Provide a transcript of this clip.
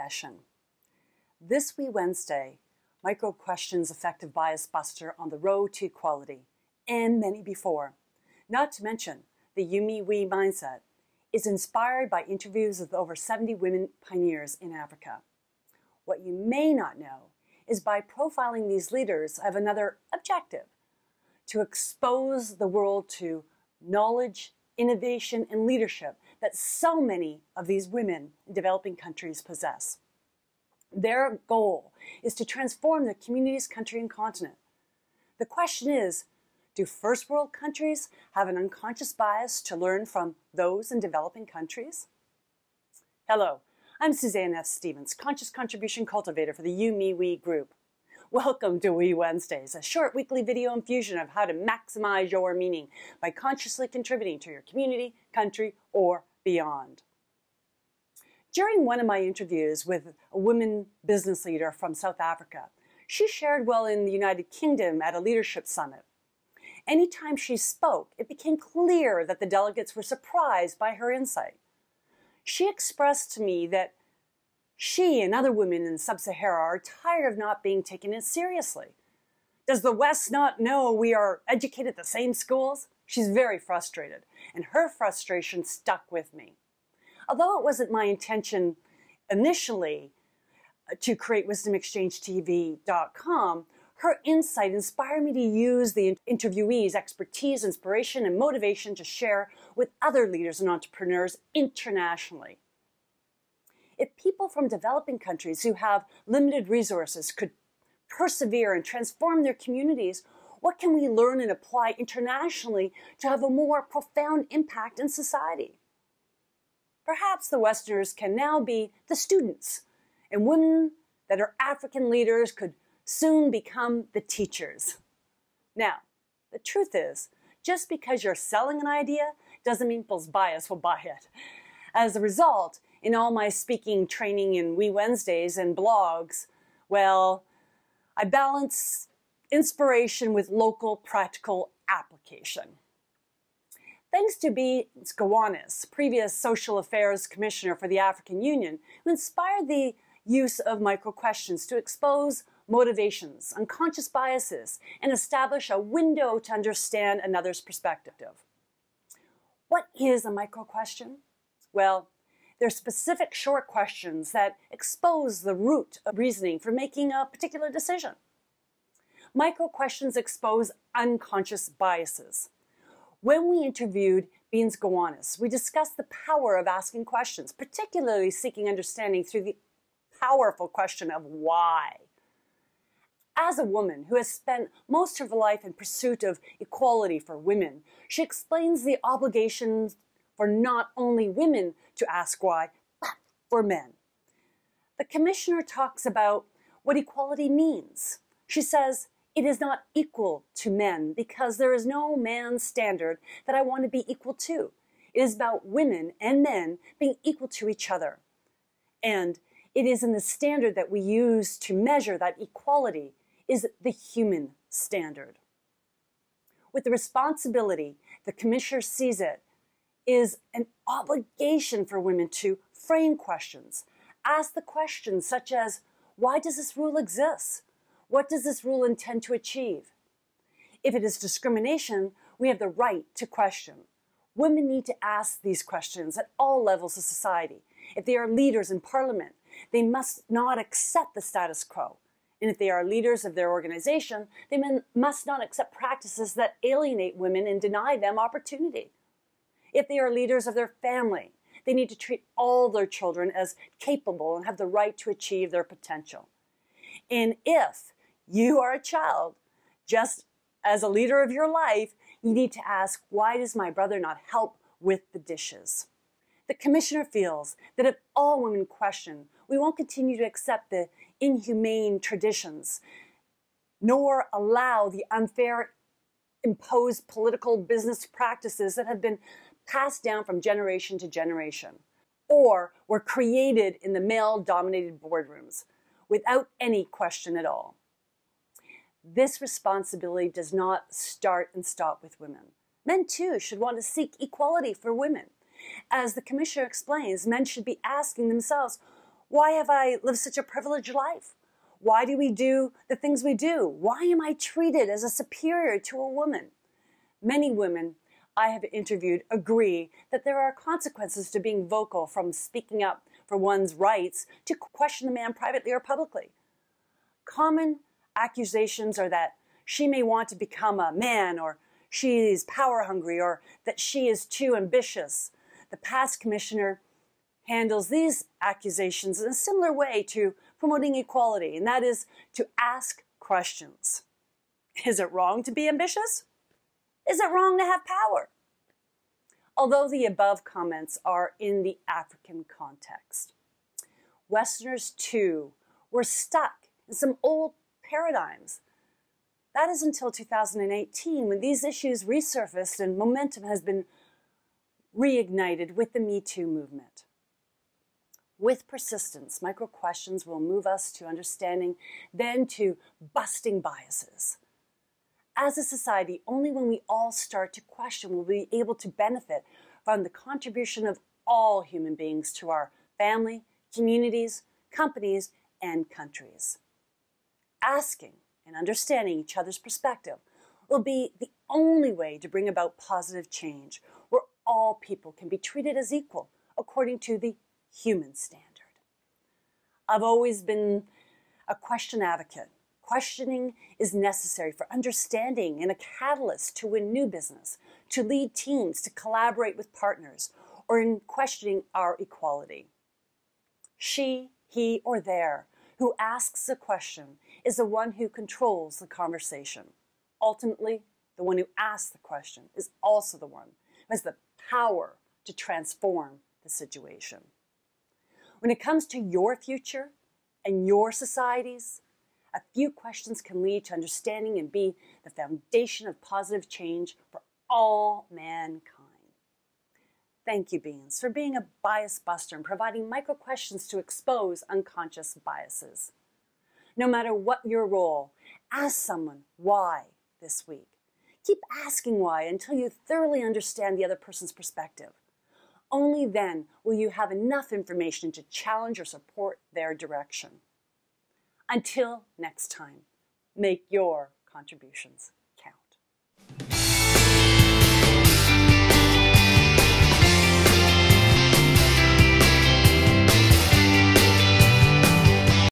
session. This weWednesday, Micro Questions Effective Bias Buster on the Road to Equality, and many before, not to mention the YouMeWe mindset, is inspired by interviews with over 70 women pioneers in Africa. What you may not know is by profiling these leaders, I have another objective: to expose the world to knowledge, innovation, and leadership that so many of these women in developing countries possess. Their goal is to transform their communities, country, and continent. The question is, do first world countries have an unconscious bias to learn from those in developing countries? Hello, I'm Suzanne F. Stevens, Conscious Contribution Cultivator for the YouMeWe group. Welcome to weWednesdays, a short weekly video infusion of how to maximize your meaning by consciously contributing to your community, country, or beyond. During one of my interviews with a women business leader from South Africa, she shared while in the United Kingdom at a leadership summit. Anytime she spoke, it became clear that the delegates were surprised by her insight. She expressed to me that she and other women in Sub-Sahara are tired of not being taken as seriously. Does the West not know we are educated at the same schools? She's very frustrated, and her frustration stuck with me. Although it wasn't my intention initially to create WisdomExchangeTV.com, her insight inspired me to use the interviewee's expertise, inspiration, and motivation to share with other leaders and entrepreneurs internationally. If people from developing countries who have limited resources could persevere and transform their communities, what can we learn and apply internationally to have a more profound impact in society? Perhaps the Westerners can now be the students, and women that are African leaders could soon become the teachers. Now, the truth is, just because you're selling an idea doesn't mean people's bias will buy it. As a result, in all my speaking, training, and weWednesdays and blogs, well, I balance inspiration with local practical application. Thanks to Beans Gowanus, previous Social Affairs Commissioner for the African Union, who inspired the use of micro-questions to expose motivations, unconscious biases, and establish a window to understand another's perspective. What is a micro-question? Well, they're specific short questions that expose the root of reasoning for making a particular decision. Micro-questions expose unconscious biases. When we interviewed Beans Gowanus, we discussed the power of asking questions, particularly seeking understanding through the powerful question of why. As a woman who has spent most of her life in pursuit of equality for women, she explains the obligations for not only women to ask why, but for men. The commissioner talks about what equality means. She says, "It is not equal to men because there is no man's standard that I want to be equal to. It is about women and men being equal to each other. And it is in the standard that we use to measure that equality is the human standard." With the responsibility, the commissioner sees it, is an obligation for women to frame questions. Ask the questions such as, why does this rule exist? What does this rule intend to achieve? If it is discrimination, we have the right to question. Women need to ask these questions at all levels of society. If they are leaders in parliament, they must not accept the status quo. And if they are leaders of their organization, they must not accept practices that alienate women and deny them opportunity. If they are leaders of their family, they need to treat all their children as capable and have the right to achieve their potential. And if you are a child, just as a leader of your life, you need to ask, why does my brother not help with the dishes? The commissioner feels that if all women question, we won't continue to accept the inhumane traditions, nor allow the unfair imposed political business practices that have been passed down from generation to generation, or were created in the male-dominated boardrooms without any question at all. This responsibility does not start and stop with women. Men, too, should want to seek equality for women. As the commissioner explains, men should be asking themselves, Why have I lived such a privileged life? Why do we do the things we do? Why am I treated as a superior to a woman? Many women I have interviewed agree that there are consequences to being vocal, from speaking up for one's rights to question a man privately or publicly. Common accusations are that she may want to become a man, or she is power hungry, or that she is too ambitious. The past commissioner handles these accusations in a similar way to promoting equality, and that is to ask questions. Is it wrong to be ambitious? Is it wrong to have power? Although the above comments are in the African context, Westerners too were stuck in some old paradigms. That is until 2018, when these issues resurfaced and momentum has been reignited with the Me Too movement. With persistence, micro questions will move us to understanding, then to busting biases. As a society, only when we all start to question will we be able to benefit from the contribution of all human beings to our family, communities, companies, and countries. Asking and understanding each other's perspective will be the only way to bring about positive change, where all people can be treated as equal according to the human standard. I've always been a question advocate. Questioning is necessary for understanding and a catalyst to win new business, to lead teams, to collaborate with partners, or in questioning our equality. She, he, or there who asks a question is the one who controls the conversation. Ultimately, the one who asks the question is also the one who has the power to transform the situation. When it comes to your future and your societies, a few questions can lead to understanding and be the foundation of positive change for all mankind. Thank you, Beans, for being a bias buster and providing micro questions to expose unconscious biases. No matter what your role, ask someone why this week. Keep asking why until you thoroughly understand the other person's perspective. Only then will you have enough information to challenge or support their direction. Until next time, make your contributions.